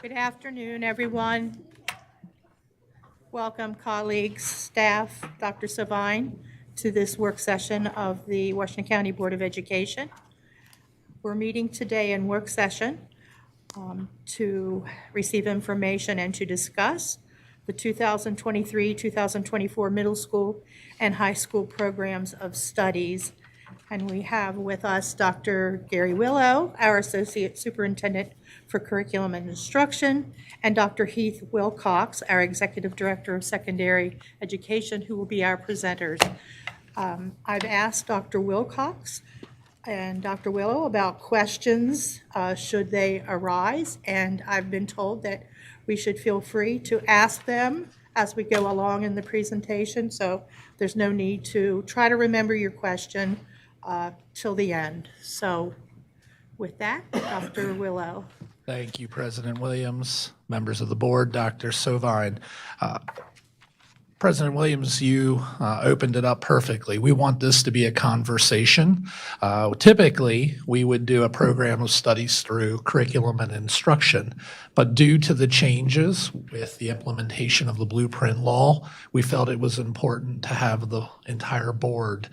Good afternoon, everyone. Welcome, colleagues, staff, Dr. Savine, to this work session of the Washington County Board of Education. We're meeting today in work session to receive information and to discuss the 2023-2024 middle school and high school programs of studies. And we have with us Dr. Gary Willow, our Associate Superintendent for Curriculum and Instruction, and Dr. Heath Wilcox, our Executive Director of Secondary Education, who will be our presenters. I've asked Dr. Wilcox and Dr. Willow about questions should they arise, and I've been told that we should feel free to ask them as we go along in the presentation, so there's no need to try to remember your question till the end. So with that, Dr. Willow. Thank you, President Williams, members of the board, Dr. Sovine. President Williams, you opened it up perfectly. We want this to be a conversation. Typically, we would do a program of studies through curriculum and instruction, but due to the changes with the implementation of the blueprint law, we felt it was important to have the entire board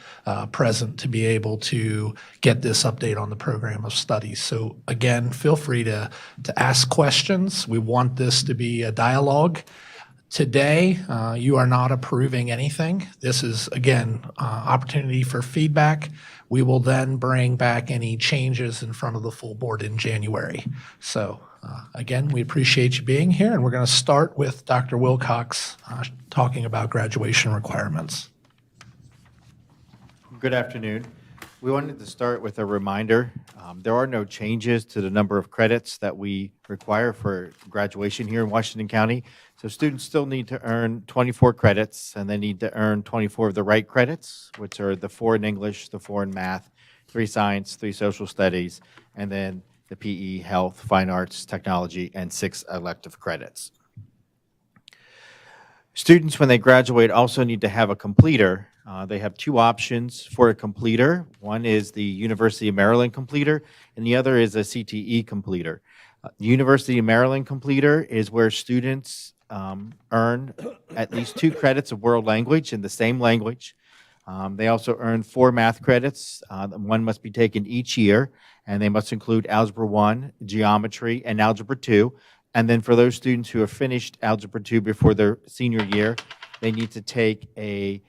present to be able to get this update on the program of studies. So again, feel free to ask questions. We want this to be a dialogue. Today, you are not approving anything. This is, again, opportunity for feedback. We will then bring back any changes in front of the full board in January. So, again, we appreciate you being here, and we're going to start with Dr. Wilcox talking about graduation requirements. Good afternoon. We wanted to start with a reminder. There are no changes to the number of credits that we require for graduation here in Washington County. So students still need to earn 24 credits, and they need to earn 24 of the right credits, which are the 4 in English, the 4 in math, 3 science, 3 social studies, and then the PE, health, fine arts, technology, and 6 elective credits. Students, when they graduate, also need to have a completer. They have 2 options for a completer. One is the University of Maryland completer, and the other is a CTE completer. The University of Maryland completer is where students earn at least 2 credits of world language in the same language. They also earn 4 math credits. One must be taken each year, and they must include Algebra 1, Geometry, and Algebra 2. And then for those students who have finished Algebra 2 before their senior year, they need to take a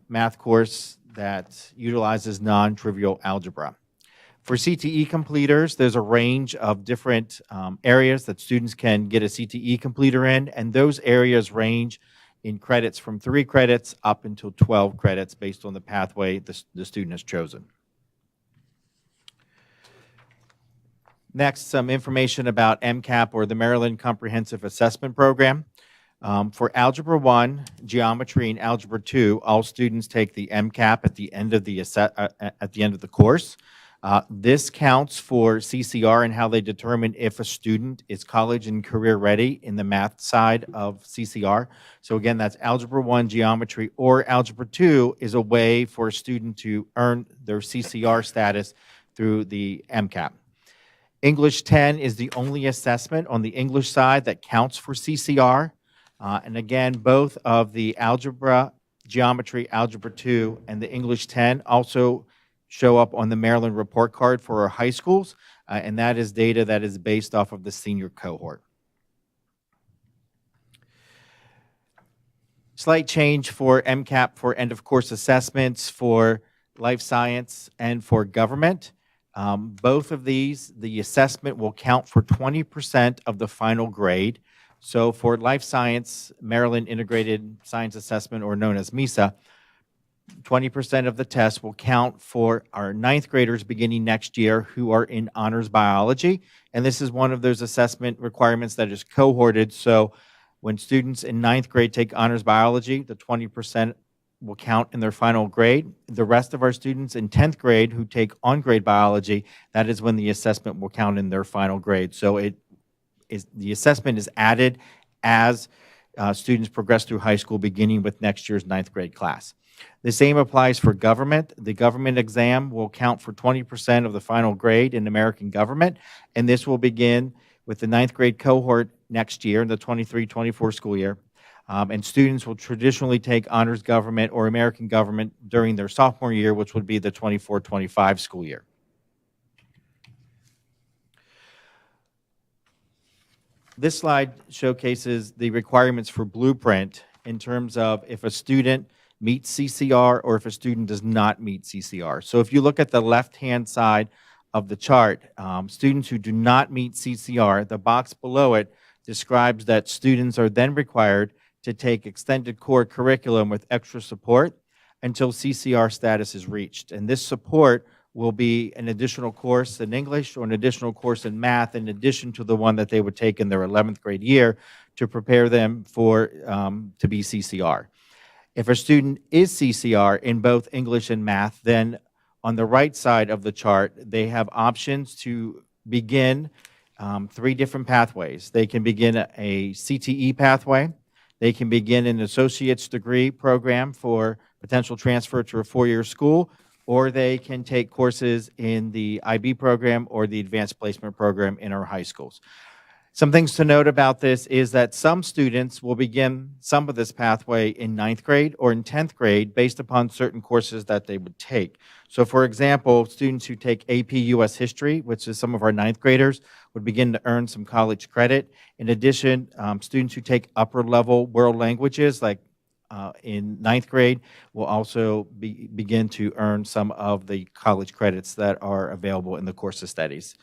math course that utilizes non-trivial algebra. For CTE completers, there's a range of different areas that students can get a CTE completer in, and those areas range in credits from 3 credits up until 12 credits based on the pathway the student has chosen. Next, some information about MCAP, or the Maryland Comprehensive Assessment Program. For Algebra 1, Geometry, and Algebra 2, all students take the MCAP at the end of the course. This counts for CCR and how they determine if a student is college and career ready in the math side of CCR. So again, that's Algebra 1, Geometry, or Algebra 2 is a way for a student to earn their CCR status through the MCAP. English 10 is the only assessment on the English side that counts for CCR. And again, both of the Algebra, Geometry, Algebra 2, and the English 10 also show up on the Maryland report card for our high schools, and that is data that is based off of the senior cohort. Slight change for MCAP for end-of-course assessments for life science and for government. Both of these, the assessment will count for 20% of the final grade. So for life science, Maryland Integrated Science Assessment, or known as MESA, 20% of the test will count for our 9th graders beginning next year who are in honors biology. And this is one of those assessment requirements that is cohorted. So when students in 9th grade take honors biology, the 20% will count in their final grade. The rest of our students in 10th grade who take on-grade biology, that is when the assessment will count in their final grade. So the assessment is added as students progress through high school, beginning with next year's 9th grade class. The same applies for government. The government exam will count for 20% of the final grade in American government, and this will begin with the ninth grade cohort next year in the 23-24 school year. And students will traditionally take honors government or American government during their sophomore year, which would be the 24-25 school year. This slide showcases the requirements for Blueprint in terms of if a student meets CCR or if a student does not meet CCR. So if you look at the left-hand side of the chart, students who do not meet CCR, the box below it describes that students are then required to take extended core curriculum with extra support until CCR status is reached. And this support will be an additional course in English or an additional course in math in addition to the one that they would take in their 11th grade year to prepare them for to be CCR. If a student is CCR in both English and math, then on the right side of the chart, they have options to begin 3 different pathways. They can begin a CTE pathway. They can begin an associate's degree program for potential transfer to a 4-year school, or they can take courses in the IB program or the advanced placement program in our high schools. Some things to note about this is that some students will begin some of this pathway in 9th grade or in 10th grade based upon certain courses that they would take. So for example, students who take AP US History, which is some of our 9th graders, would begin to earn some college credit. In addition, students who take upper level world languages like in 9th grade will also begin to earn some of the college credits that are available in the course of studies.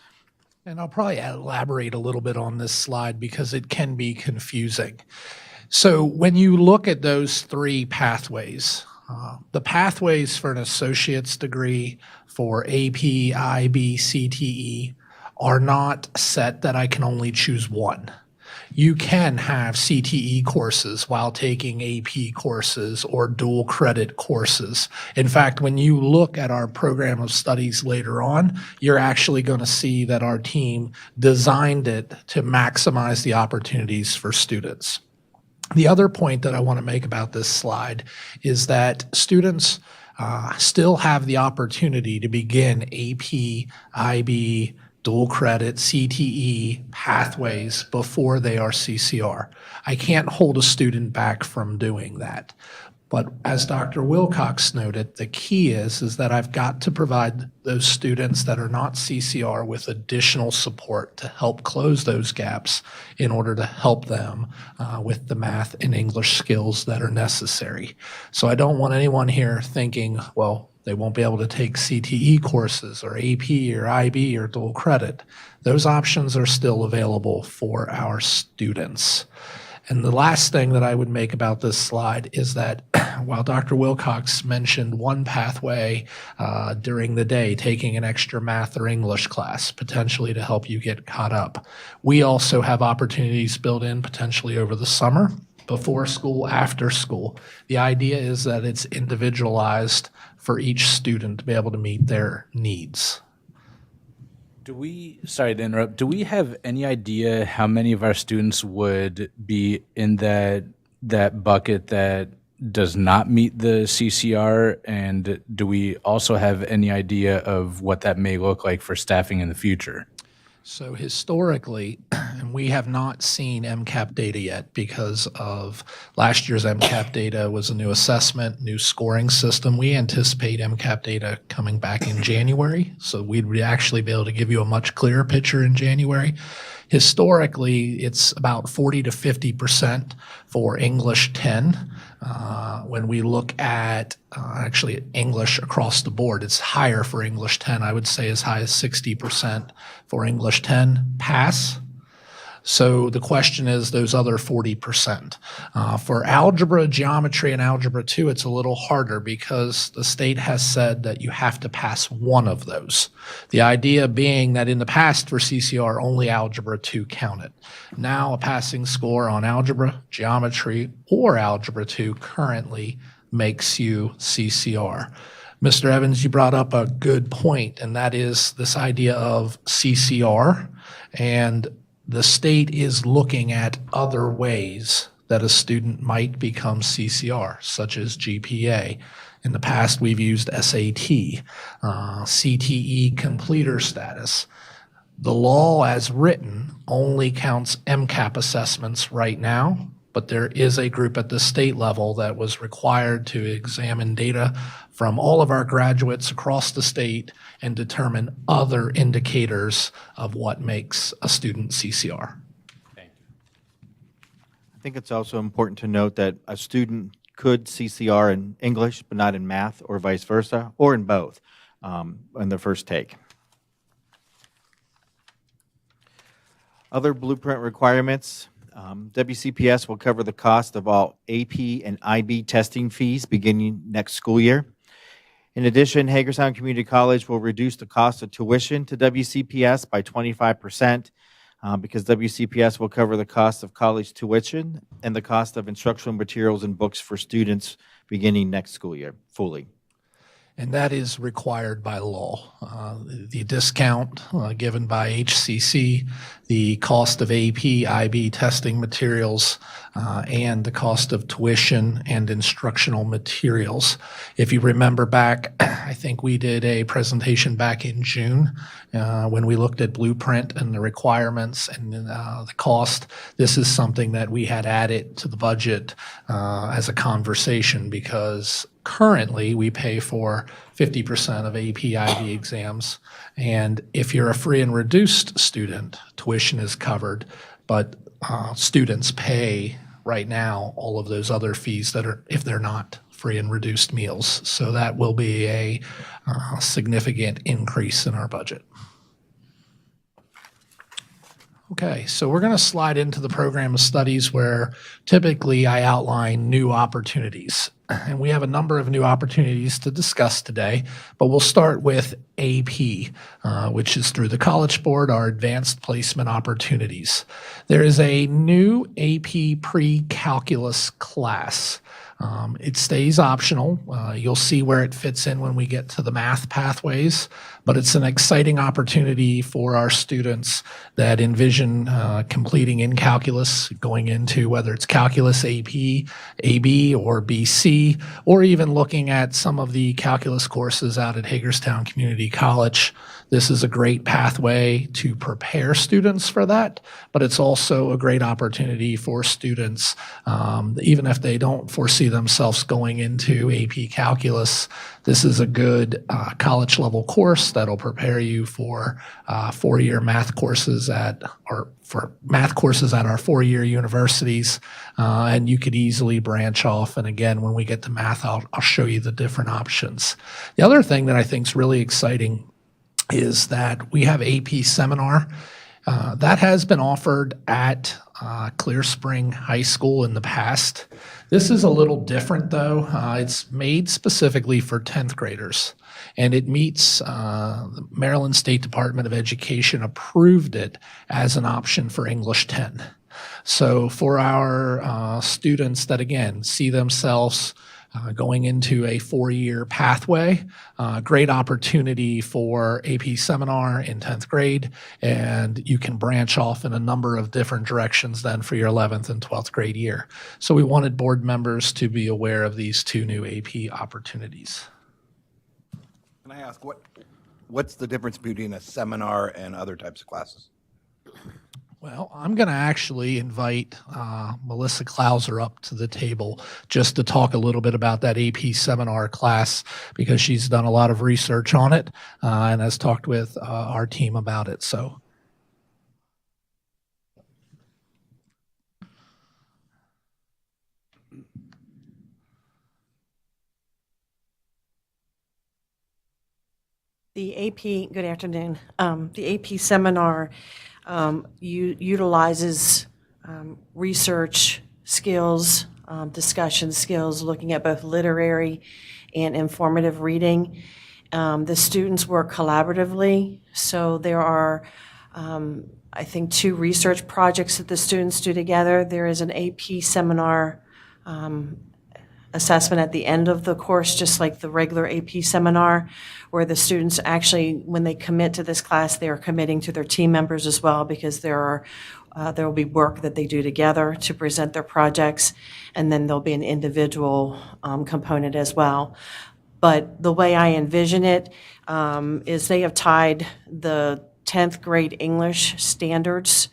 And I'll probably elaborate a little bit on this slide because it can be confusing. So when you look at those 3 pathways, the pathways for an associate's degree for AP, IB, CTE are not set that I can only choose one. You can have CTE courses while taking AP courses or dual credit courses. In fact, when you look at our program of studies later on, you're actually going to see that our team designed it to maximize the opportunities for students. The other point that I want to make about this slide is that students still have the opportunity to begin AP, IB, dual credit, CTE pathways before they are CCR. I can't hold a student back from doing that. But as Dr. Wilcox noted, the key is that I've got to provide those students that are not CCR with additional support to help close those gaps in order to help them with the math and English skills that are necessary. So I don't want anyone here thinking, well, they won't be able to take CTE courses or AP or IB or dual credit. Those options are still available for our students. And the last thing that I would make about this slide is that while Dr. Wilcox mentioned one pathway during the day, taking an extra math or English class, potentially to help you get caught up, we also have opportunities built in potentially over the summer, before school, after school. The idea is that it's individualized for each student to be able to meet their needs. Sorry to interrupt, do we have any idea how many of our students would be in that bucket that does not meet the CCR? And do we also have any idea of what that may look like for staffing in the future? So historically, and we have not seen MCAP data yet because of last year's MCAP data was a new assessment, new scoring system. We anticipate MCAP data coming back in January, so we'd actually be able to give you a much clearer picture in January. Historically, it's about 40 to 50% for English 10. When we look at actually English across the board, it's higher for English 10. I would say as high as 60% for English 10 pass. So the question is those other 40%. For algebra, geometry, and algebra 2, it's a little harder because the state has said that you have to pass one of those. The idea being that in the past for CCR, only algebra 2 counted. Now a passing score on algebra, geometry, or algebra 2 currently makes you CCR. Mr. Evans, you brought up a good point, and that is this idea of CCR, and the state is looking at other ways that a student might become CCR, such as GPA. In the past, we've used SAT, CTE completer status. The law as written only counts MCAP assessments right now, but there is a group at the state level that was required to examine data from all of our graduates across the state and determine other indicators of what makes a student CCR. I think it's also important to note that a student could CCR in English, but not in math, or vice versa, or in both in the first take. Other blueprint requirements. WCPS will cover the cost of all AP and IB testing fees beginning next school year. In addition, Hagerstown Community College will reduce the cost of tuition to WCPS by 25%. Because WCPS will cover the cost of college tuition and the cost of instructional materials and books for students beginning next school year fully. And that is required by law. The discount given by HCC, the cost of AP, IB testing materials, and the cost of tuition and instructional materials. If you remember back, I think we did a presentation back in June when we looked at Blueprint and the requirements and the cost. This is something that we had added to the budget as a conversation because currently we pay for 50% of AP IB exams. And if you're a free and reduced student, tuition is covered, but students pay right now all of those other fees that are, if they're not free and reduced meals. So that will be a significant increase in our budget. Okay, so we're going to slide into the program of studies where typically I outline new opportunities. And we have a number of new opportunities to discuss today, but we'll start with AP, which is through the College Board, our advanced placement opportunities. There is a new AP pre-calculus class. It stays optional. You'll see where it fits in when we get to the math pathways, but it's an exciting opportunity for our students that envision completing in calculus, going into whether it's calculus AP, AB, or BC, or even looking at some of the calculus courses out at Hagerstown Community College. This is a great pathway to prepare students for that, but it's also a great opportunity for students, even if they don't foresee themselves going into AP Calculus. This is a good college level course that'll prepare you for four-year math courses at our four-year universities, and you could easily branch off. And again, when we get to math, I'll show you the different options. The other thing that I think is really exciting is that we have AP Seminar. That has been offered at Clear Spring High School in the past. This is a little different though. It's made specifically for 10th graders, and it meets the Maryland State Department of Education approved it as an option for English 10. So for our students that again see themselves going into a four-year pathway, great opportunity for AP Seminar in 10th grade, and you can branch off in a number of different directions then for your 11th and 12th grade year. So we wanted board members to be aware of these two new AP opportunities. Can I ask, what's the difference between a seminar and other types of classes? Well, I'm going to actually invite Melissa Klauser up to the table just to talk a little bit about that AP Seminar class because she's done a lot of research on it and has talked with our team about it. So. The AP, good afternoon. The AP Seminar utilizes research skills, discussion skills, looking at both literary and informative reading. The students work collaboratively, so there are, I think, 2 research projects that the students do together. There is an AP Seminar assessment at the end of the course, just like the regular AP Seminar, where the students actually, when they commit to this class, they are committing to their team members as well, because there will be work that they do together to present their projects, and then there'll be an individual component as well. But the way I envision it is they have tied the 10th grade English standards.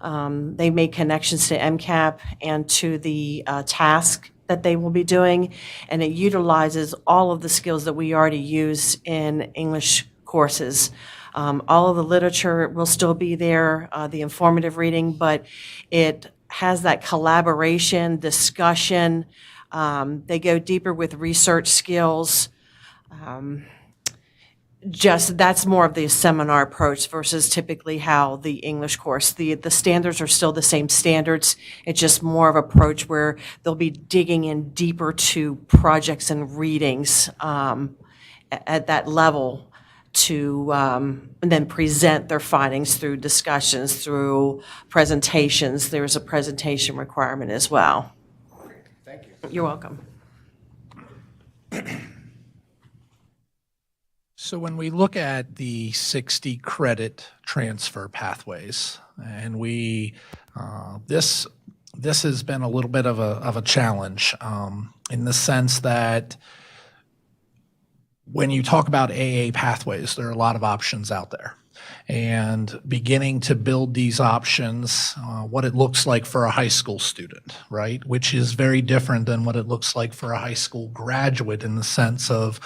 They made connections to MCAP and to the task that they will be doing, and it utilizes all of the skills that we already use in English courses. All of the literature will still be there, the informative reading, but it has that collaboration, discussion. They go deeper with research skills. Just that's more of the seminar approach versus typically how the English course. The standards are still the same standards. It's just more of approach where they'll be digging in deeper to projects and readings at that level to and then present their findings through discussions, through presentations. There's a presentation requirement as well. Thank you. You're welcome. So when we look at the 60 credit transfer pathways, and this has been a little bit of a challenge in the sense that when you talk about AA pathways, there are a lot of options out there. And beginning to build these options, what it looks like for a high school student, right? Which is very different than what it looks like for a high school graduate in the sense of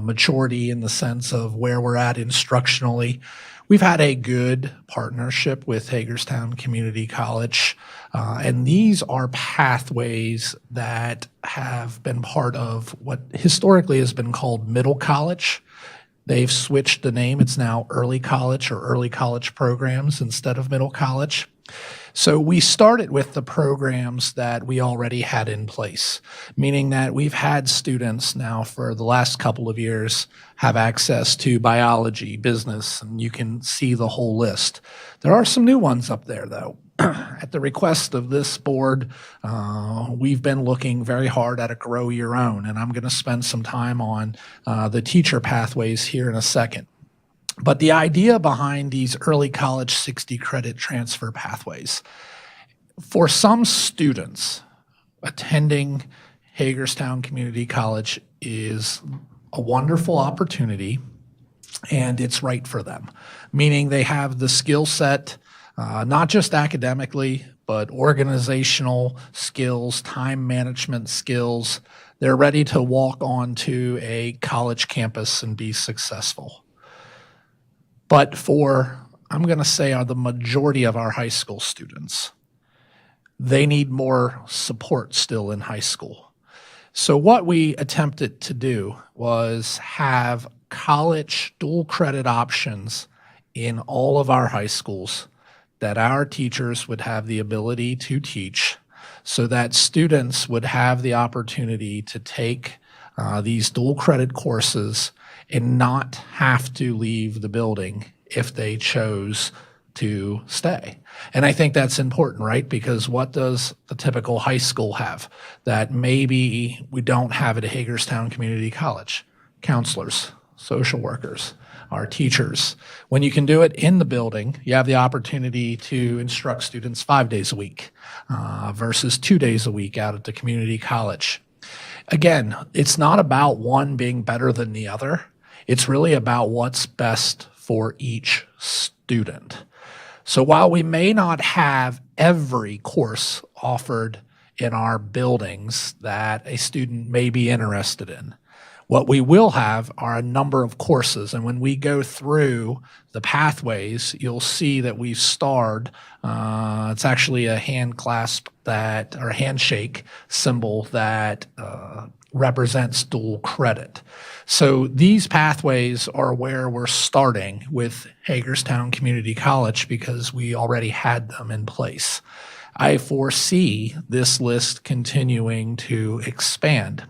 maturity, in the sense of where we're at instructionally. We've had a good partnership with Hagerstown Community College, and these are pathways that have been part of what historically has been called middle college. They've switched the name. It's now early college or early college programs instead of middle college. So we started with the programs that we already had in place, meaning that we've had students now for the last couple of years have access to biology, business, and you can see the whole list. There are some new ones up there, though. At the request of this board, we've been looking very hard at a Grow Your Own, and I'm going to spend some time on the teacher pathways here in a second. But the idea behind these early college 60 credit transfer pathways, for some students attending Hagerstown Community College is a wonderful opportunity, and it's right for them, meaning they have the skill set, not just academically, but organizational skills, time management skills. They're ready to walk onto a college campus and be successful. But I'm going to say, the majority of our high school students, they need more support still in high school. So what we attempted to do was have college dual credit options in all of our high schools that our teachers would have the ability to teach, so that students would have the opportunity to take these dual credit courses and not have to leave the building if they chose to stay. And I think that's important, right? Because what does the typical high school have that maybe we don't have at Hagerstown Community College? Counselors, social workers, our teachers. When you can do it in the building, you have the opportunity to instruct students 5 days a week versus 2 days a week out at the community college. Again, it's not about one being better than the other. It's really about what's best for each student. So while we may not have every course offered in our buildings that a student may be interested in, what we will have are a number of courses. And when we go through the pathways, you'll see that we've starred, it's actually a hand clasp or handshake symbol that represents dual credit. So these pathways are where we're starting with Hagerstown Community College because we already had them in place. I foresee this list continuing to expand.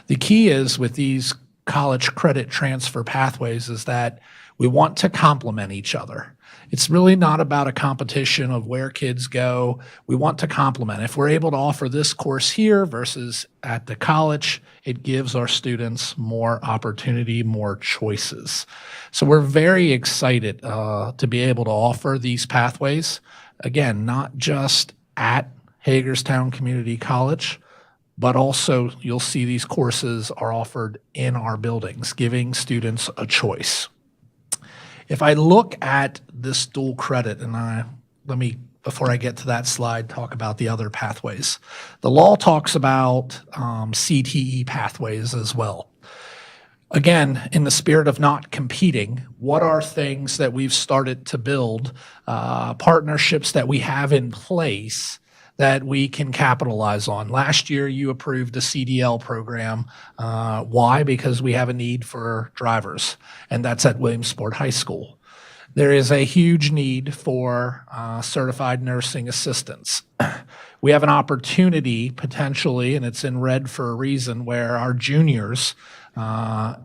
The key is with these college credit transfer pathways is that we want to complement each other. It's really not about a competition of where kids go. We want to complement. If we're able to offer this course here versus at the college, it gives our students more opportunity, more choices. So we're very excited to be able to offer these pathways. Again, not just at Hagerstown Community College, but also you'll see these courses are offered in our buildings, giving students a choice. If I look at this dual credit, and let me, before I get to that slide, talk about the other pathways. The law talks about CTE pathways as well. Again, in the spirit of not competing, what are things that we've started to build, partnerships that we have in place that we can capitalize on? Last year, you approved a CDL program. Why? Because we have a need for drivers, and that's at Williamsport High School. There is a huge need for certified nursing assistants. We have an opportunity potentially, and it's in red for a reason, where our juniors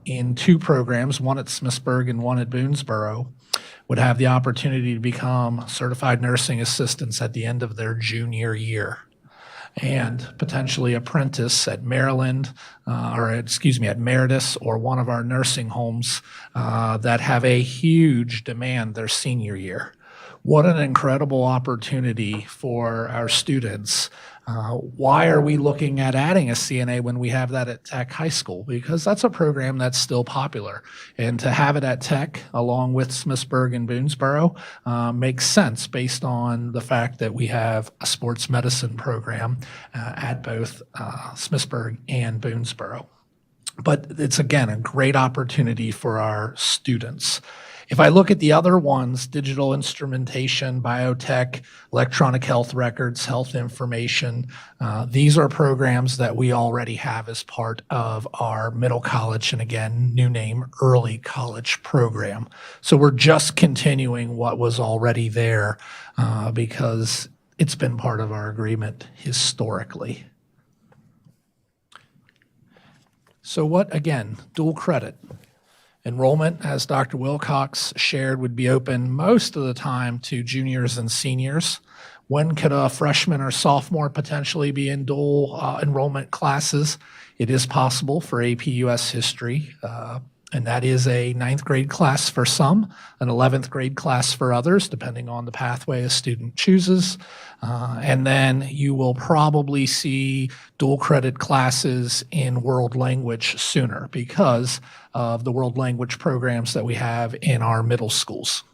in 2 programs, one at Smithsburg and one at Boonesboro, would have the opportunity to become certified nursing assistants at the end of their junior year, and potentially apprentice at Maryland, at Meritus or one of our nursing homes that have a huge demand their senior year. What an incredible opportunity for our students. Why are we looking at adding a CNA when we have that at Tech High School? Because that's a program that's still popular. And to have it at Tech along with Smithsburg and Boonesboro makes sense based on the fact that we have a sports medicine program at both Smithsburg and Boonesboro. But it's, again, a great opportunity for our students. If I look at the other ones, digital instrumentation, biotech, electronic health records, health information, these are programs that we already have as part of our middle college, and again, new name, early college program. So we're just continuing what was already there because it's been part of our agreement historically. So what, again, dual credit. Enrollment, as Dr. Wilcox shared, would be open most of the time to juniors and seniors. When could a freshman or sophomore potentially be in dual enrollment classes? It is possible for AP US History, and that is a 9th grade class for some, an 11th grade class for others, depending on the pathway a student chooses. And then you will probably see dual credit classes in world language sooner because of the world language programs that we have in our middle schools.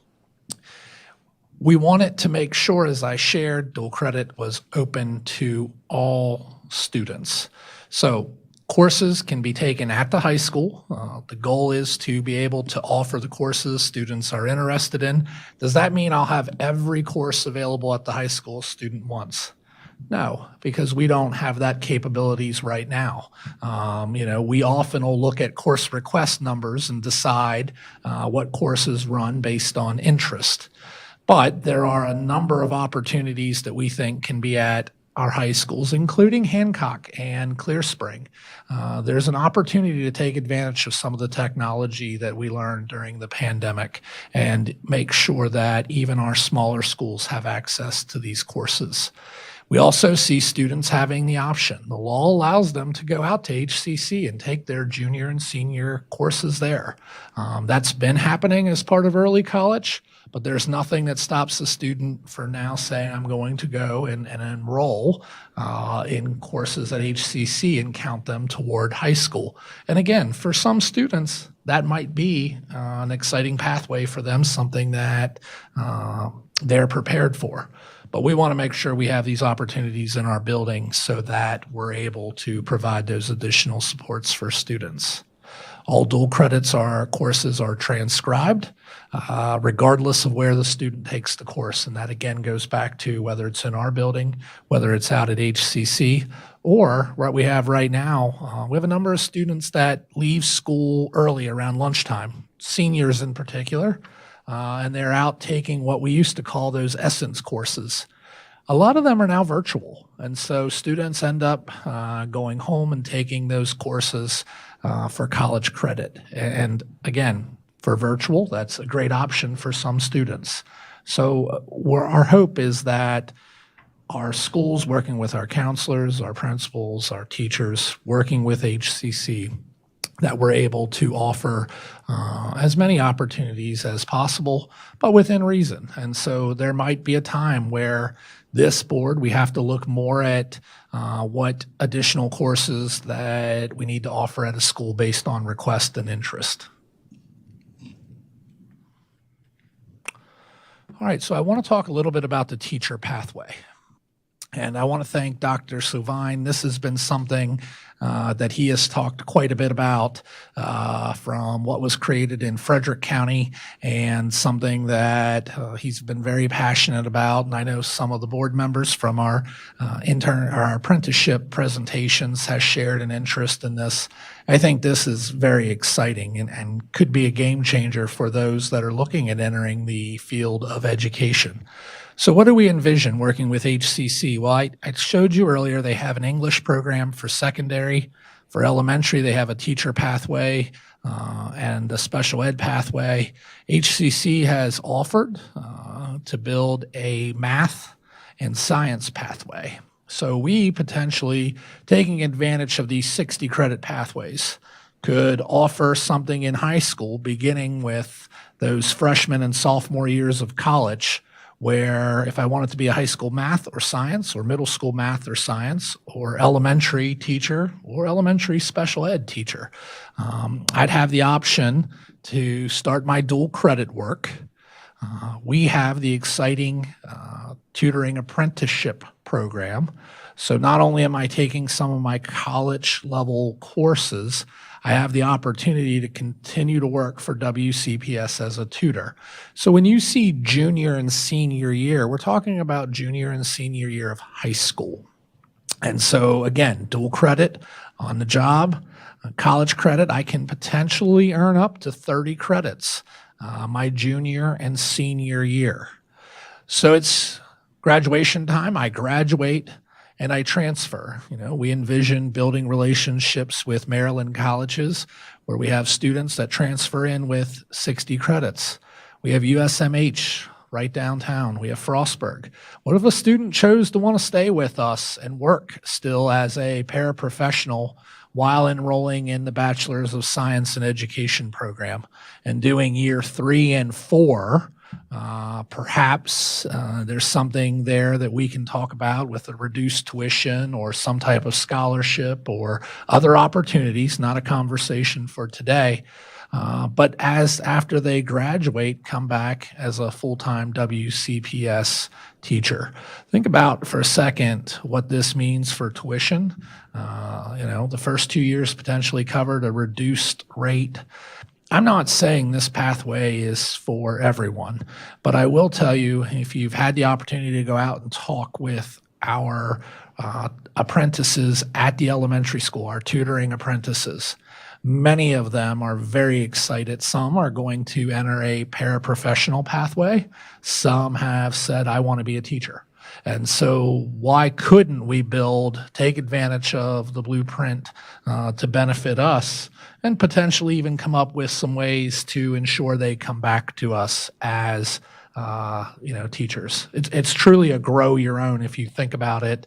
We wanted to make sure, as I shared, dual credit was open to all students. So courses can be taken at the high school. The goal is to be able to offer the courses students are interested in. Does that mean I'll have every course available at the high school a student wants? No, because we don't have that capabilities right now. We often will look at course request numbers and decide what courses run based on interest. But there are a number of opportunities that we think can be at our high schools, including Hancock and Clear Spring. There's an opportunity to take advantage of some of the technology that we learned during the pandemic and make sure that even our smaller schools have access to these courses. We also see students having the option. The law allows them to go out to HCC and take their junior and senior courses there. That's been happening as part of early college, but there's nothing that stops a student for now saying, I'm going to go and enroll in courses at HCC and count them toward high school. And again, for some students, that might be an exciting pathway for them, something that they're prepared for. But we want to make sure we have these opportunities in our building so that we're able to provide those additional supports for students. All dual credits courses are transcribed, regardless of where the student takes the course. And that again goes back to whether it's in our building, whether it's out at HCC, or what we have right now. We have a number of students that leave school early around lunchtime, seniors in particular, and they're out taking what we used to call those essence courses. A lot of them are now virtual, and so students end up going home and taking those courses for college credit. And again, for virtual, that's a great option for some students. So our hope is that our schools, working with our counselors, our principals, our teachers, working with HCC, that we're able to offer as many opportunities as possible, but within reason. And so there might be a time where this board, we have to look more at what additional courses that we need to offer at a school based on request and interest. All right, so I want to talk a little bit about the teacher pathway. And I want to thank Dr. Suvine. This has been something that he has talked quite a bit about from what was created in Frederick County, and something that he's been very passionate about. And I know some of the board members from our our apprenticeship presentations has shared an interest in this. I think this is very exciting and could be a game changer for those that are looking at entering the field of education. So what do we envision working with HCC? Well, I showed you earlier they have an English program for secondary. For elementary, they have a teacher pathway and a special ed pathway. HCC has offered to build a math and science pathway. So we potentially, taking advantage of these 60 credit pathways, could offer something in high school, beginning with those freshman and sophomore years of college, where if I wanted to be a high school math or science, or middle school math or science, or elementary teacher, or elementary special ed teacher, I'd have the option to start my dual credit work. We have the exciting tutoring apprenticeship program. So not only am I taking some of my college level courses, I have the opportunity to continue to work for WCPS as a tutor. So when you see junior and senior year, we're talking about junior and senior year of high school. And so again, dual credit on the job, college credit, I can potentially earn up to 30 credits my junior and senior year. So it's graduation time. I graduate and I transfer. You know, we envision building relationships with Maryland colleges where we have students that transfer in with 60 credits. We have USMH right downtown. We have Frostburg. What if a student chose to want to stay with us and work still as a paraprofessional while enrolling in the Bachelor's of Science and Education program and doing year 3 and 4? Perhaps there's something there that we can talk about with a reduced tuition or some type of scholarship or other opportunities, not a conversation for today. But after they graduate, come back as a full-time WCPS teacher. Think about for a second what this means for tuition. The first 2 years potentially covered, a reduced rate. I'm not saying this pathway is for everyone, but I will tell you, if you've had the opportunity to go out and talk with our apprentices at the elementary school, our tutoring apprentices, many of them are very excited. Some are going to enter a paraprofessional pathway. Some have said, I want to be a teacher. And so why couldn't we take advantage of the blueprint to benefit us and potentially even come up with some ways to ensure they come back to us as teachers. It's truly a grow your own if you think about it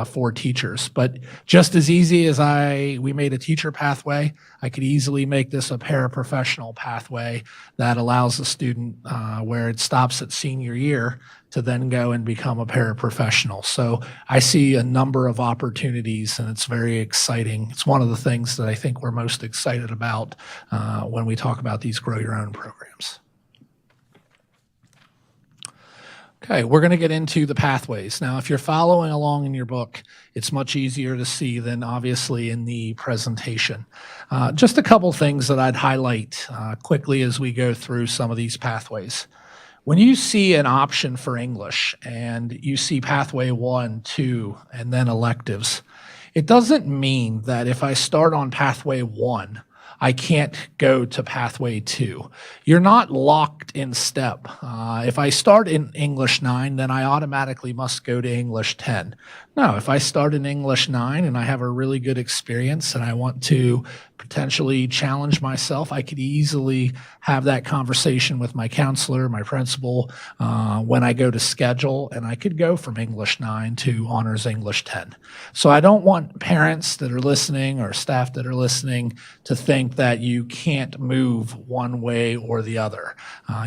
for teachers. But just as easy as we made a teacher pathway, I could easily make this a paraprofessional pathway that allows the student where it stops at senior year to then go and become a paraprofessional. So I see a number of opportunities, and it's very exciting. It's one of the things that I think we're most excited about when we talk about these grow your own programs. Okay, we're going to get into the pathways. Now, if you're following along in your book, it's much easier to see than obviously in the presentation. Just a couple things that I'd highlight quickly as we go through some of these pathways. When you see an option for English and you see pathway 1, 2, and then electives, it doesn't mean that if I start on pathway 1, I can't go to pathway 2. You're not locked in step. If I start in English 9, then I automatically must go to English 10. No, if I start in English 9 and I have a really good experience and I want to potentially challenge myself, I could easily have that conversation with my counselor, my principal, when I go to schedule, and I could go from English 9 to Honors English 10. So I don't want parents that are listening or staff that are listening to think think that you can't move one way or the other.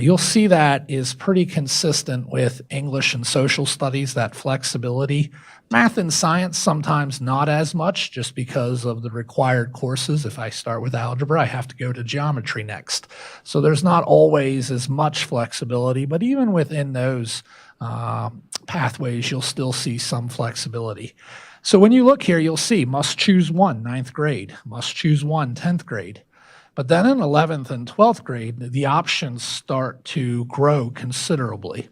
You'll see that is pretty consistent with English and social studies, that flexibility. Math and science, sometimes not as much, just because of the required courses. If I start with algebra, I have to go to geometry next. So there's not always as much flexibility, but even within those pathways, you'll still see some flexibility. So when you look here, you'll see must choose one, 9th grade, must choose one, 10th grade. But then in 11th and 12th grade, the options start to grow considerably.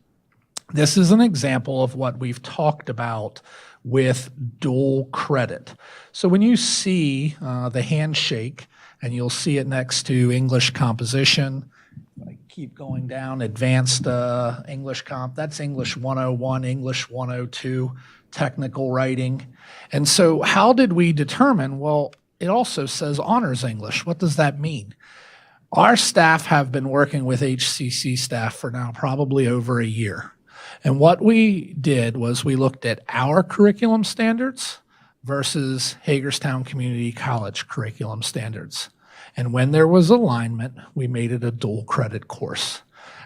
This is an example of what we've talked about with dual credit. So when you see the handshake, and you'll see it next to English composition, I keep going down, advanced English comp, that's English 101, English 102, technical writing. And so how did we determine? Well, it also says honors English. What does that mean? Our staff have been working with HCC staff for now probably over a year. And what we did was we looked at our curriculum standards versus Hagerstown Community College curriculum standards. And when there was alignment, we made it a dual credit course.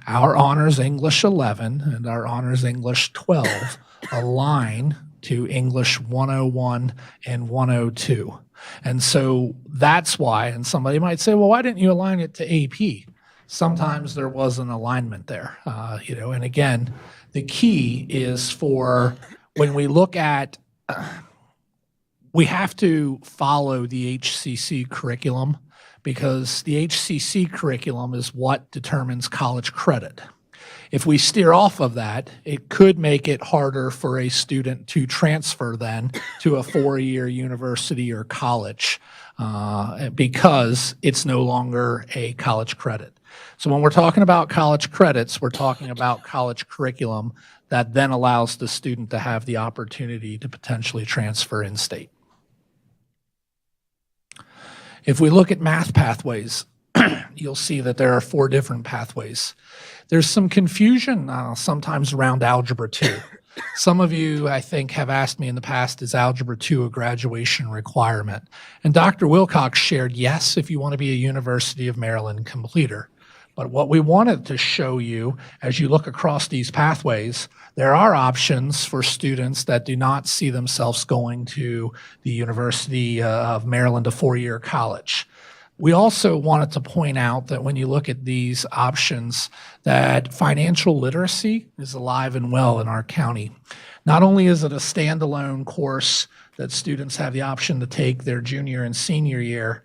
Our Honors English 11 and our Honors English 12 align to English 101 and 102. And so that's why, and somebody might say, well, why didn't you align it to AP? Sometimes there was an alignment there, and again, the key is for when we look at, we have to follow the HCC curriculum because the HCC curriculum is what determines college credit. If we steer off of that, it could make it harder for a student to transfer then to a 4-year university or college because it's no longer a college credit. So when we're talking about college credits, we're talking about college curriculum that then allows the student to have the opportunity to potentially transfer in-state. If we look at math pathways, you'll see that there are 4 different pathways. There's some confusion sometimes around Algebra 2. Some of you, I think, have asked me in the past, is Algebra 2 a graduation requirement? And Dr. Wilcox shared, yes, if you want to be a University of Maryland completer. But what we wanted to show you, as you look across these pathways, there are options for students that do not see themselves going to the University of Maryland, a 4-year college. We also wanted to point out that when you look at these options, that financial literacy is alive and well in our county. Not only is it a standalone course that students have the option to take their junior and senior year,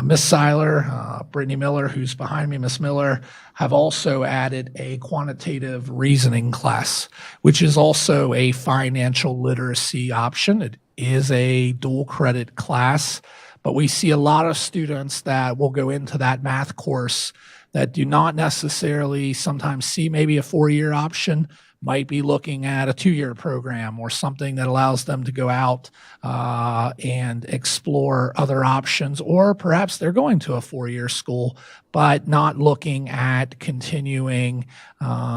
Miss Seiler, Brittany Miller, who's behind me, Miss Miller, have also added a quantitative reasoning class, which is also a financial literacy option. It is a dual credit class. But we see a lot of students that will go into that math course that do not necessarily sometimes see maybe a 4-year option, might be looking at a 2-year program or something that allows them to go out and explore other options, or perhaps they're going to a 4-year school but not looking at continuing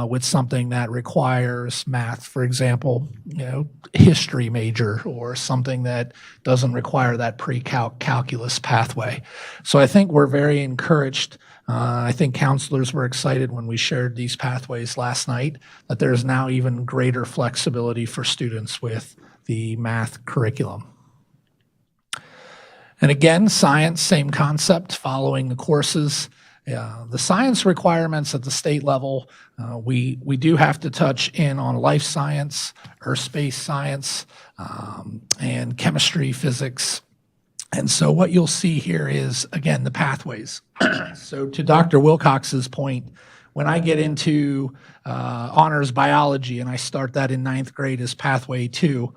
with something that requires math, for example, history major or something that doesn't require that pre-calculus pathway. So I think we're very encouraged. I think counselors were excited when we shared these pathways last night, that there's now even greater flexibility for students with the math curriculum. And again, science, same concept, following the courses. The science requirements at the state level, we do have to touch in on life science, earth space science, and chemistry, physics. And so what you'll see here is, again, the pathways. So to Dr. Wilcox's point, when I get into honors biology and I start that in 9th grade as pathway 2,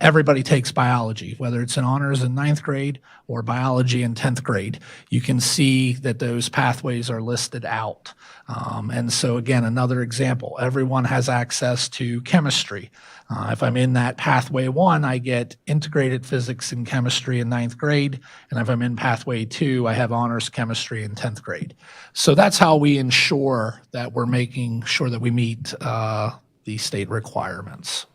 everybody takes biology, whether it's in honors in 9th grade or biology in 10th grade. You can see that those pathways are listed out. And so again, another example, everyone has access to chemistry. If I'm in that pathway 1, I get integrated physics and chemistry in 9th grade. And if I'm in pathway 2, I have honors chemistry in 10th grade. So that's how we ensure that we're making sure that we meet the state requirements.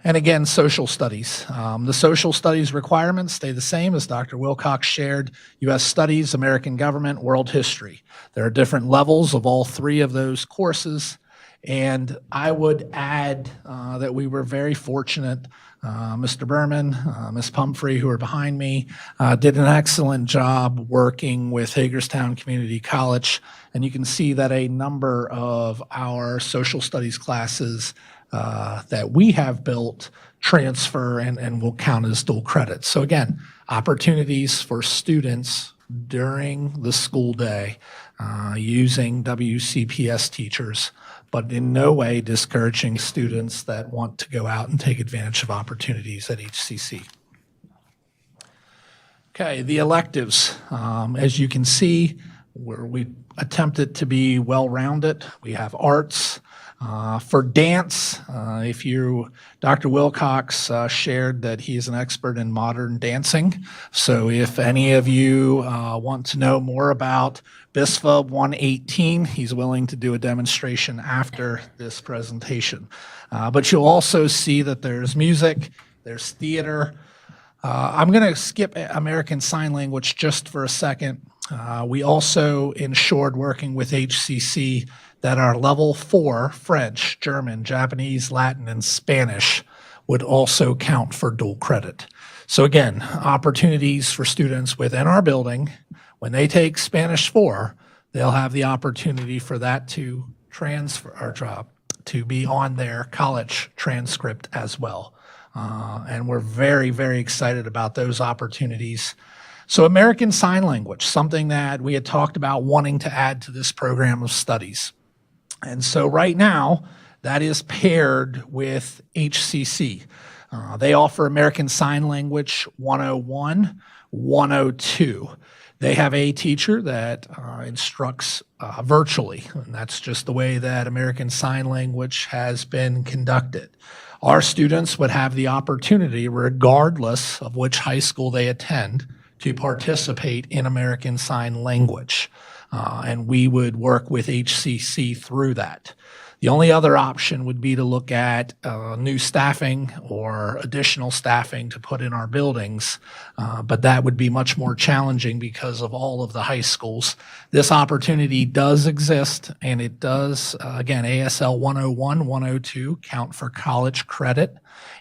And again, social studies. The social studies requirements stay the same as Dr. Wilcox shared: U.S. Studies, American Government, World History. There are different levels of all three of those courses. And I would add that we were very fortunate. Mr. Berman, Ms. Pumphrey, who are behind me, did an excellent job working with Hagerstown Community College. And you can see that a number of our social studies classes that we have built transfer and will count as dual credit. So again, opportunities for students during the school day using WCPS teachers, but in no way discouraging students that want to go out and take advantage of opportunities at HCC. Okay, the electives. As you can see, we attempted to be well-rounded. We have arts. For dance, Dr. Wilcox shared that he's an expert in modern dancing. So if any of you want to know more about BISFA 118, he's willing to do a demonstration after this presentation. But you'll also see that there's music, there's theater. I'm going to skip American Sign Language just for a second. We also ensured, working with HCC, that our level 4 French, German, Japanese, Latin, and Spanish would also count for dual credit. So again, opportunities for students within our building. When they take Spanish 4, they'll have the opportunity for that to transfer our job to be on their college transcript as well. And we're very, very excited about those opportunities. So American Sign Language, something that we had talked about wanting to add to this program of studies. And so right now, that is paired with HCC. They offer American Sign Language 101, 102. They have a teacher that instructs virtually, and that's just the way that American Sign Language has been conducted. Our students would have the opportunity, regardless of which high school they attend, to participate in American Sign Language. And we would work with HCC through that. The only other option would be to look at new staffing or additional staffing to put in our buildings, but that would be much more challenging because of all of the high schools. This opportunity does exist, and it does, again, ASL 101, 102 count for college credit,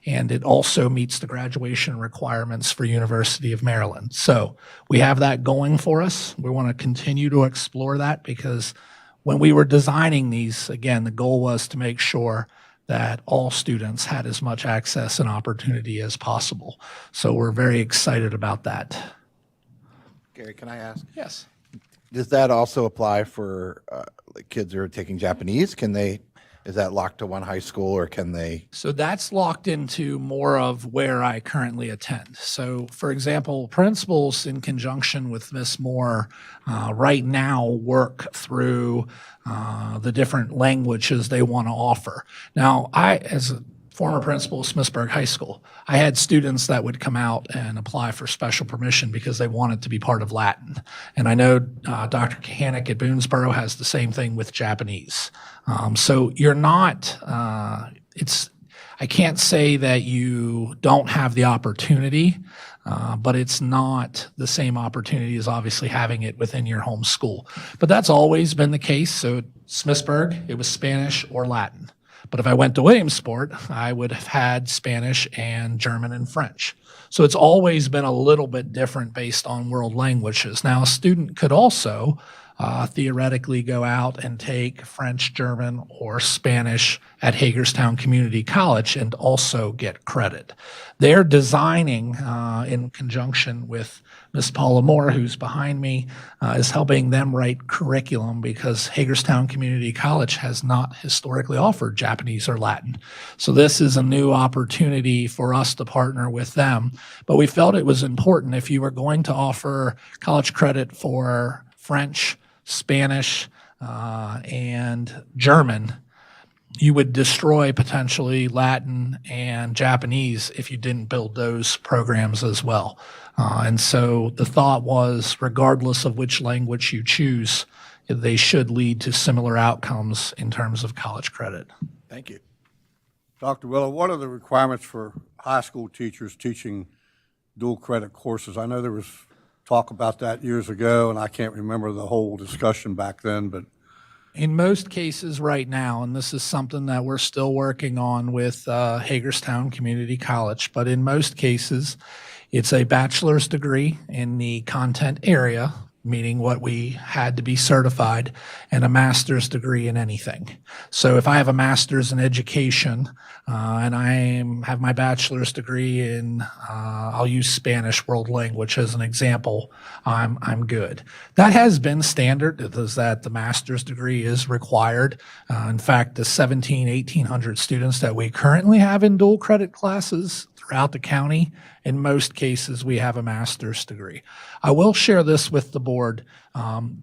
and it also meets the graduation requirements for University of Maryland. So we have that going for us. We want to continue to explore that because when we were designing these, again, the goal was to make sure that all students had as much access and opportunity as possible. So we're very excited about that. Gary, can I ask? Yes. Does that also apply for kids who are taking Japanese? Is that locked to one high school, or can they? So that's locked into more of where I currently attend. So, for example, principals in conjunction with Ms. Moore right now work through the different languages they want to offer. Now, as a former principal of Smithsburg High School, I had students that would come out and apply for special permission because they wanted to be part of Latin. And I know Dr. Kahanick at Boonesboro has the same thing with Japanese. So you're not, I can't say that you don't have the opportunity, but it's not the same opportunity as obviously having it within your home school. But that's always been the case. So at Smithsburg, it was Spanish or Latin. But if I went to Williamsport, I would have had Spanish and German and French. So it's always been a little bit different based on world languages. Now, a student could also theoretically go out and take French, German, or Spanish at Hagerstown Community College and also get credit. They're designing, in conjunction with Ms. Paula Moore, who's behind me, is helping them write curriculum because Hagerstown Community College has not historically offered Japanese or Latin. So this is a new opportunity for us to partner with them. But we felt it was important if you were going to offer college credit for French, Spanish, and German, you would destroy potentially Latin and Japanese if you didn't build those programs as well. And so the thought was, regardless of which language you choose, they should lead to similar outcomes in terms of college credit. Thank you. Dr. Willow, what are the requirements for high school teachers teaching dual credit courses? I know there was talk about that years ago, and I can't remember the whole discussion back then, but In most cases right now, and this is something that we're still working on with Hagerstown Community College, but in most cases, it's a bachelor's degree in the content area, meaning what we had to be certified, and a master's degree in anything. So if I have a master's in education and have my bachelor's degree in, I'll use Spanish world language as an example, I'm good. That has been standard, is that the master's degree is required. In fact, the 1,800 students that we currently have in dual credit classes throughout the county, in most cases, we have a master's degree. I will share this with the board.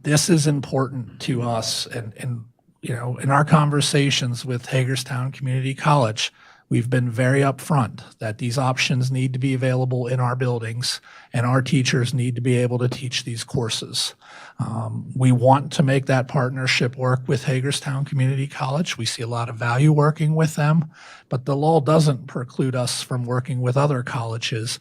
This is important to us, and you know, in our conversations with Hagerstown Community College, we've been very upfront that these options need to be available in our buildings, and our teachers need to be able to teach these courses. We want to make that partnership work with Hagerstown Community College. We see a lot of value working with them, but the law doesn't preclude us from working with other colleges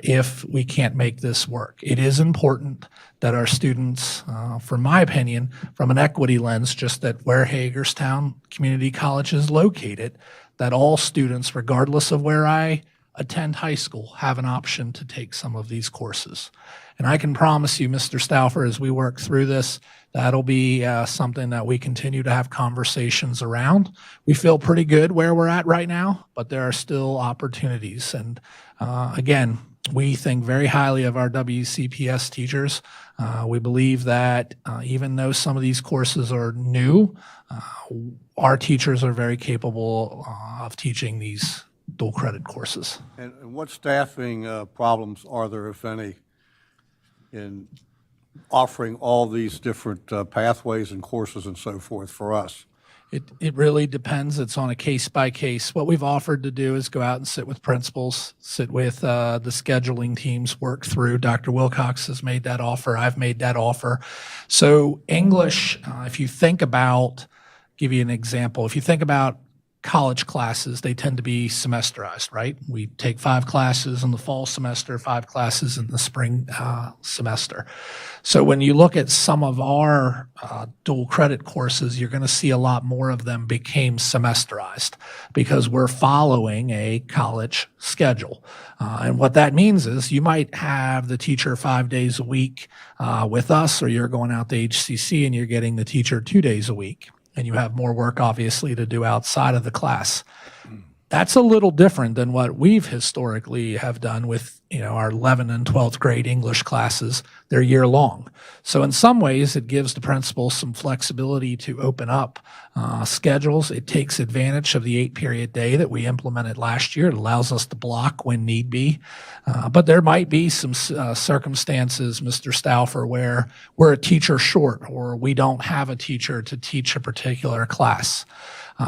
if we can't make this work. It is important that our students, from my opinion, from an equity lens, just that where Hagerstown Community College is located, that all students, regardless of where I attend high school, have an option to take some of these courses. And I can promise you, Mr. Stauffer, as we work through this, that'll be something that we continue to have conversations around. We feel pretty good where we're at right now, but there are still opportunities. And again, we think very highly of our WCPS teachers. We believe that even though some of these courses are new, our teachers are very capable of teaching these dual credit courses. and what staffing problems are there, if any, in offering all these different pathways and courses and so forth for us? It really depends. It's on a case by case. What we've offered to do is go out and sit with principals, sit with the scheduling teams, work through. Dr. Wilcox has made that offer. I've made that offer. So English, if you think about, give you an example, if you think about college classes, they tend to be semesterized, right? We take 5 classes in the fall semester, 5 classes in the spring semester. So when you look at some of our dual credit courses, you're going to see a lot more of them became semesterized because we're following a college schedule. And what that means is you might have the teacher 5 days a week with us, or you're going out to HCC and you're getting the teacher 2 days a week. And you have more work, obviously, to do outside of the class. That's a little different than what we've historically have done with, you know, our 11th and 12th grade English classes. They're year long. So in some ways, it gives the principal some flexibility to open up schedules. It takes advantage of the 8-period day that we implemented last year. It allows us to block when need be. But there might be some circumstances, Mr. Stauffer, where we're a teacher short or we don't have a teacher to teach a particular class.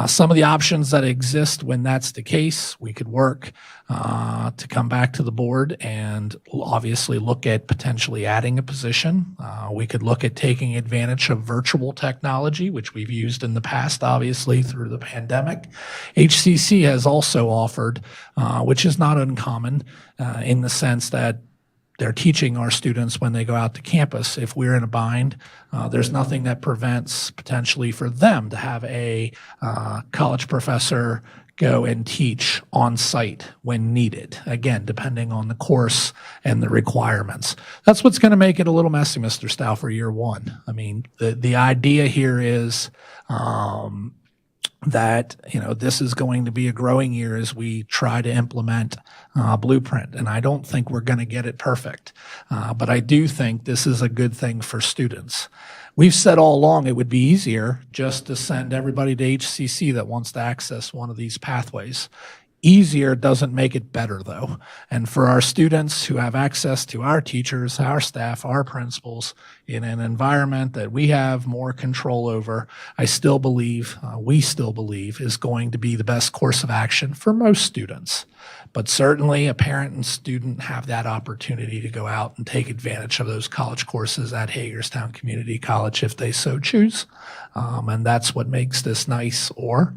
Some of the options that exist when that's the case, we could work to come back to the board and obviously look at potentially adding a position. We could look at taking advantage of virtual technology, which we've used in the past, obviously, through the pandemic. HCC has also offered, which is not uncommon in the sense that they're teaching our students when they go out to campus. If we're in a bind, there's nothing that prevents potentially for them to have a college professor go and teach on site when needed, again, depending on the course and the requirements. That's what's going to make it a little messy, Mr. Stauffer, year one. I mean, the idea here is that, you know, this is going to be a growing year as we try to implement Blueprint. And I don't think we're going to get it perfect. But I do think this is a good thing for students. We've said all along it would be easier just to send everybody to HCC that wants to access one of these pathways. Easier doesn't make it better, though. And for our students who have access to our teachers, our staff, our principals in an environment that we have more control over, I still believe, we still believe, is going to be the best course of action for most students. But certainly a parent and student have that opportunity to go out and take advantage of those college courses at Hagerstown Community College if they so choose. And that's what makes this nice or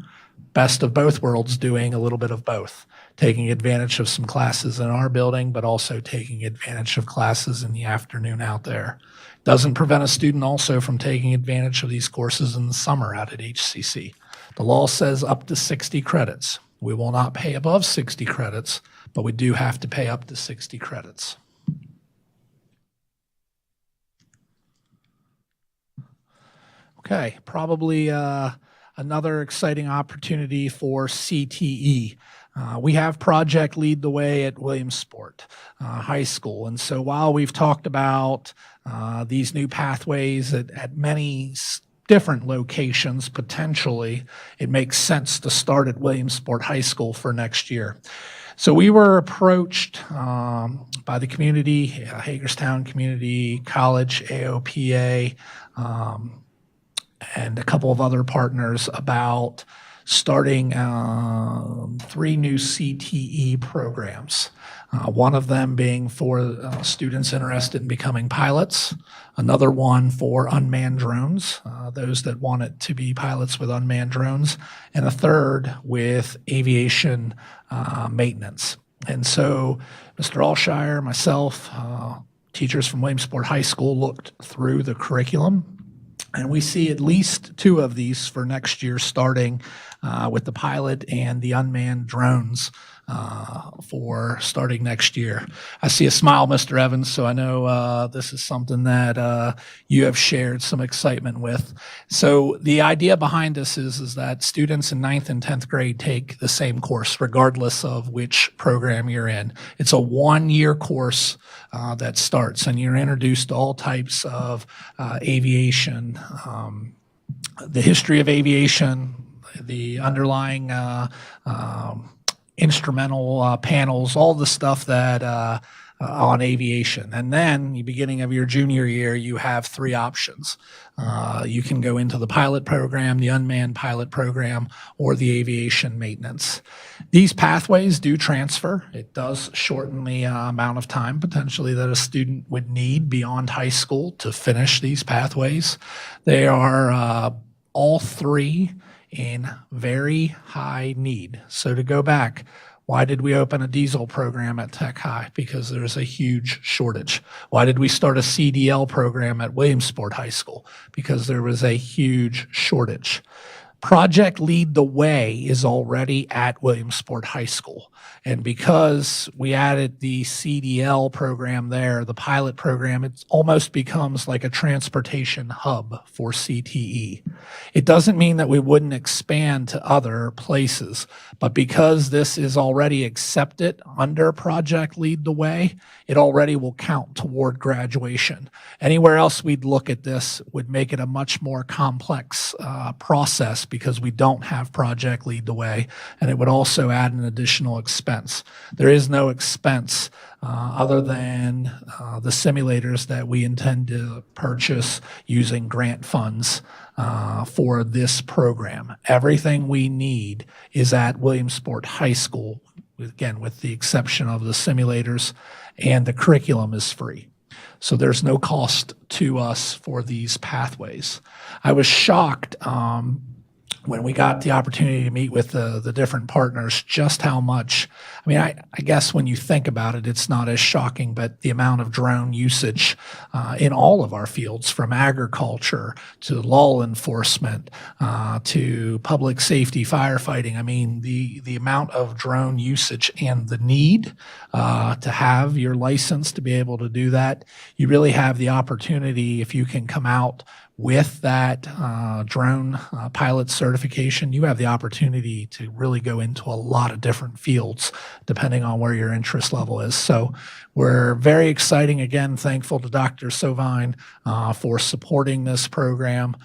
best of both worlds, doing a little bit of both, taking advantage of some classes in our building, but also taking advantage of classes in the afternoon out there. Doesn't prevent a student also from taking advantage of these courses in the summer out at HCC. The law says up to 60 credits. We will not pay above 60 credits, but we do have to pay up to 60 credits. Okay, probably another exciting opportunity for CTE. We have Project Lead the Way at Williamsport High School. And so while we've talked about these new pathways at many different locations, potentially, it makes sense to start at Williamsport High School for next year. So we were approached by the community, Hagerstown Community College, AOPA, and a couple of other partners about starting 3 new CTE programs. One of them being for students interested in becoming pilots, another one for unmanned drones, those that want it to be pilots with unmanned drones, and a third with aviation maintenance. And so Mr. Alshire, myself, teachers from Williamsport High School looked through the curriculum, and we see at least 2 of these for next year, starting with the pilot and the unmanned drones for starting next year. I see a smile, Mr. Evans, so I know this is something that you have shared some excitement with. So the idea behind this is that students in 9th and 10th grade take the same course, regardless of which program you're in. It's a 1-year course that starts, and you're introduced to all types of aviation, the history of aviation, the underlying instrumental panels, all the stuff that on aviation. And then, the beginning of your junior year, you have 3 options. You can go into the pilot program, the unmanned pilot program, or the aviation maintenance. These pathways do transfer. It does shorten the amount of time potentially that a student would need beyond high school to finish these pathways. They are all 3 in very high need. So to go back, why did we open a diesel program at Tech High? Because there's a huge shortage. Why did we start a CDL program at Williamsport High School? Because there was a huge shortage. Project Lead the Way is already at Williamsport High School. And because we added the CDL program there, the pilot program, it almost becomes like a transportation hub for CTE. It doesn't mean that we wouldn't expand to other places, but because this is already accepted under Project Lead the Way, it already will count toward graduation. Anywhere else we'd look at this would make it a much more complex process, because we don't have Project Lead the Way, and it would also add an additional expense. There is no expense other than the simulators that we intend to purchase using grant funds for this program. Everything we need is at Williamsport High School, again, with the exception of the simulators, and the curriculum is free. So there's no cost to us for these pathways. I was shocked when we got the opportunity to meet with the different partners, just how much, I mean, I guess when you think about it, it's not as shocking, but the amount of drone usage in all of our fields, from agriculture to law enforcement to public safety, firefighting. I mean, the amount of drone usage and the need to have your license to be able to do that, you really have the opportunity, if you can come out with that drone pilot certification, you have the opportunity to really go into a lot of different fields depending on where your interest level is. So we're very exciting. Again, thankful to Dr. Sovine for supporting this program.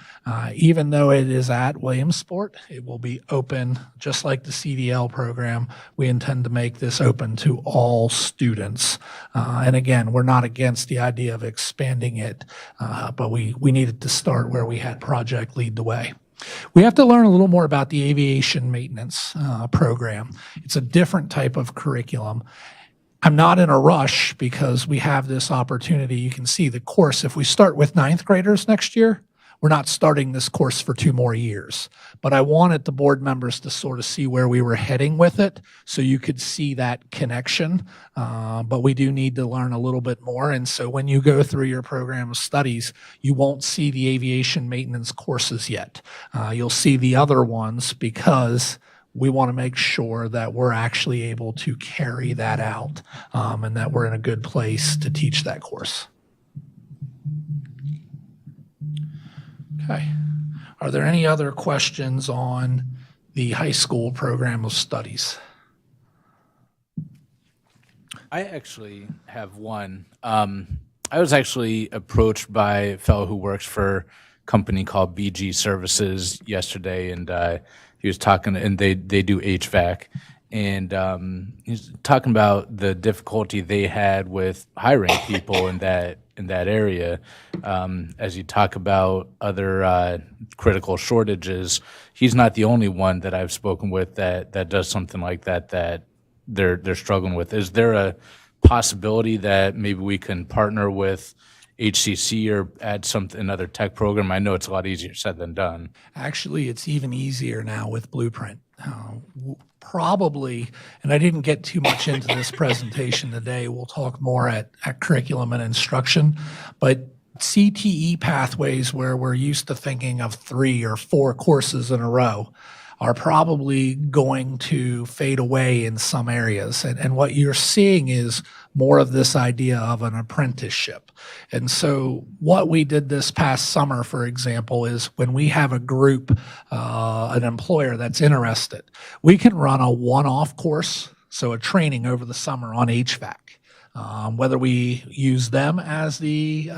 Even though it is at Williamsport, it will be open just like the CDL program. We intend to make this open to all students. And again, we're not against the idea of expanding it, but we needed to start where we had Project Lead the Way. We have to learn a little more about the aviation maintenance program. It's a different type of curriculum. I'm not in a rush because we have this opportunity. You can see the course. If we start with 9th graders next year, we're not starting this course for 2 more years. But I wanted the board members to sort of see where we were heading with it so you could see that connection. But we do need to learn a little bit more. And so when you go through your program of studies, you won't see the aviation maintenance courses yet. You'll see the other ones because we want to make sure that we're actually able to carry that out and that we're in a good place to teach that course. Okay. Are there any other questions on the high school program of studies? I actually have one. I was actually approached by a fellow who works for a company called BG Services yesterday, and he was talking, and they do HVAC, and he's talking about the difficulty they had with hiring people in that area. As you talk about other critical shortages, he's not the only one that I've spoken with that does something like that they're struggling with. Is there a possibility that maybe we can partner with HCC or add another tech program? I know it's a lot easier said than done. Actually, it's even easier now with Blueprint. Probably, and I didn't get too much into this presentation today, we'll talk more at curriculum and instruction, but CTE pathways where we're used to thinking of 3 or 4 courses in a row are probably going to fade away in some areas. And what you're seeing is more of this idea of an apprenticeship. And so what we did this past summer, for example, is when we have a group, an employer that's interested, we can run a one-off course, so a training over the summer on HVAC. Whether we use them as the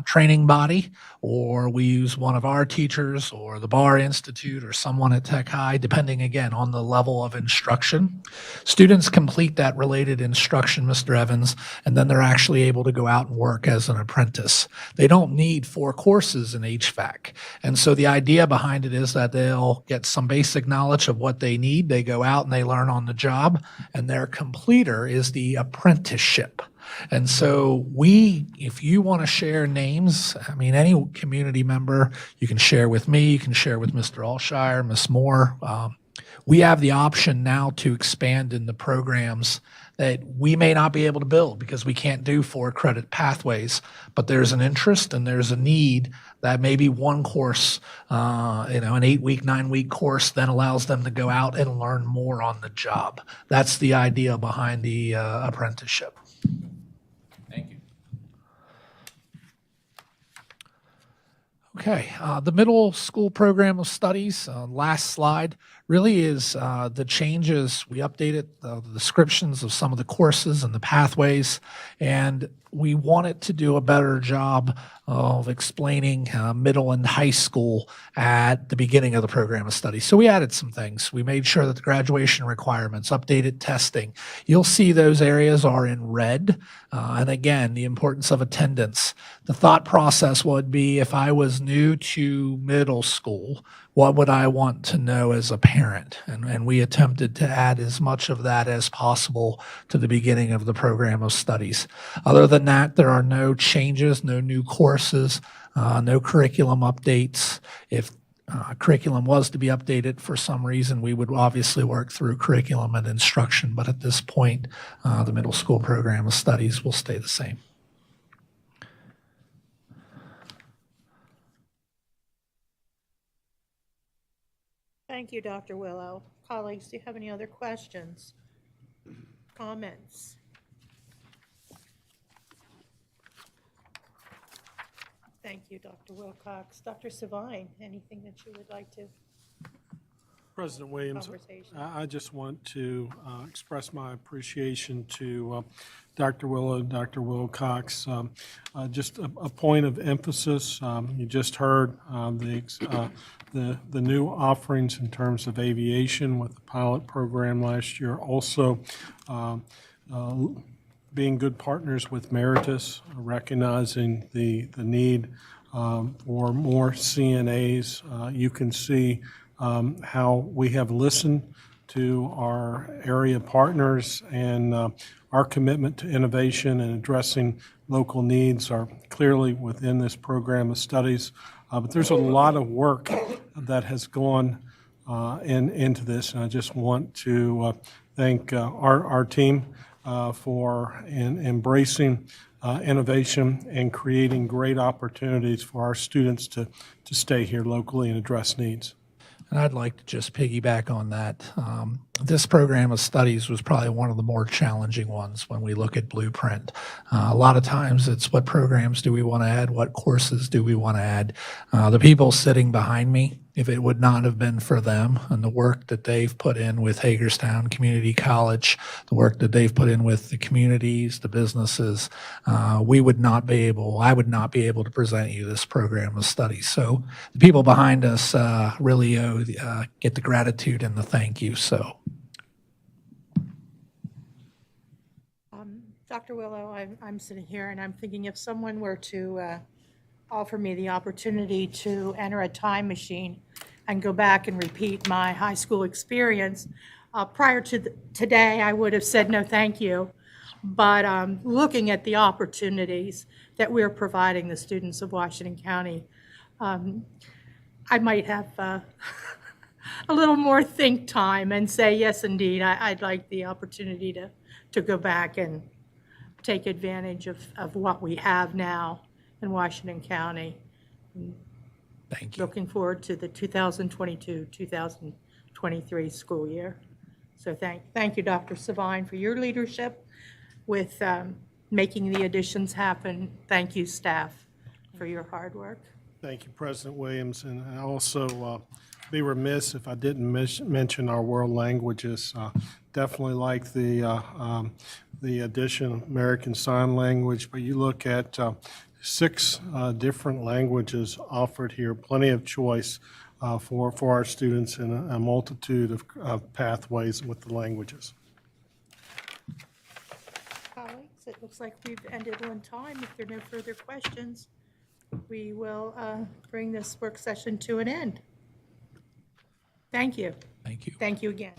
training body or we use one of our teachers or the Bar Institute or someone at Tech High, depending again on the level of instruction. Students complete that related instruction, Mr. Evans, and then they're actually able to go out and work as an apprentice. They don't need 4 courses in HVAC. And so the idea behind it is that they'll get some basic knowledge of what they need. They go out and they learn on the job, and their completer is the apprenticeship. And so if you want to share names, I mean, any community member, you can share with me, you can share with Mr. Alshire, Ms. Moore. We have the option now to expand in the programs that we may not be able to build because we can't do 4 credit pathways, but there's an interest and there's a need that maybe one course, an 8-week, 9-week course then allows them to go out and learn more on the job. That's the idea behind the apprenticeship. Thank you. Okay, the middle school program of studies, last slide, really is the changes. We updated the descriptions of some of the courses and the pathways, and we wanted to do a better job of explaining middle and high school at the beginning of the program of study. So we added some things. We made sure that the graduation requirements, updated testing. You'll see those areas are in red. And again, the importance of attendance. The thought process would be if I was new to middle school, what would I want to know as a parent? And we attempted to add as much of that as possible to the beginning of the program of studies. Other than that, there are no changes, no new courses, no curriculum updates. If curriculum was to be updated for some reason, we would obviously work through curriculum and instruction. But at this point, the middle school program of studies will stay the same. Thank you, Dr. Willow. Colleagues, do you have any other questions, comments? Thank you, Dr. Wilcox. Dr. Savine, anything that you would like to? President Williams, Conversation. I just want to express my appreciation to Dr. Willow, Dr. Wilcox. Just a point of emphasis. You just heard the new offerings in terms of aviation with the pilot program last year. Also, being good partners with Meritus, recognizing the need for more CNAs. You can see how we have listened to our area partners, and our commitment to innovation and addressing local needs are clearly within this program of studies. But there's a lot of work that has gone into this, and I just want to thank our team for embracing innovation and creating great opportunities for our students to stay here locally and address needs. And I'd like to just piggyback on that. This program of studies was probably one of the more challenging ones when we look at Blueprint. A lot of times it's what programs do we want to add? What courses do we want to add? The people sitting behind me, if it would not have been for them and the work that they've put in with Hagerstown Community College, the work that they've put in with the communities, the businesses, I would not be able to present you this program of studies. So the people behind us really get the gratitude and the thank you. So. Dr. Willow, I'm sitting here and I'm thinking if someone were to offer me the opportunity to enter a time machine and go back and repeat my high school experience, prior to today, I would have said no thank you. But looking at the opportunities that we're providing the students of Washington County, I might have a little more think time and say, yes, indeed, I'd like the opportunity to go back and take advantage of what we have now in Washington County. Thank you. Looking forward to the 2022-2023 school year. So thank you, Dr. Savine, for your leadership with making the additions happen. Thank you, staff, for your hard work. Thank you, President Williams, and I also be remiss if I didn't mention our world languages. Definitely like the addition of American Sign Language, but you look at 6 different languages offered here, plenty of choice for our students in a multitude of pathways with the languages. Colleagues, it looks like we've ended on time. If there are no further questions, we will bring this work session to an end. Thank you. Thank you. Thank you again.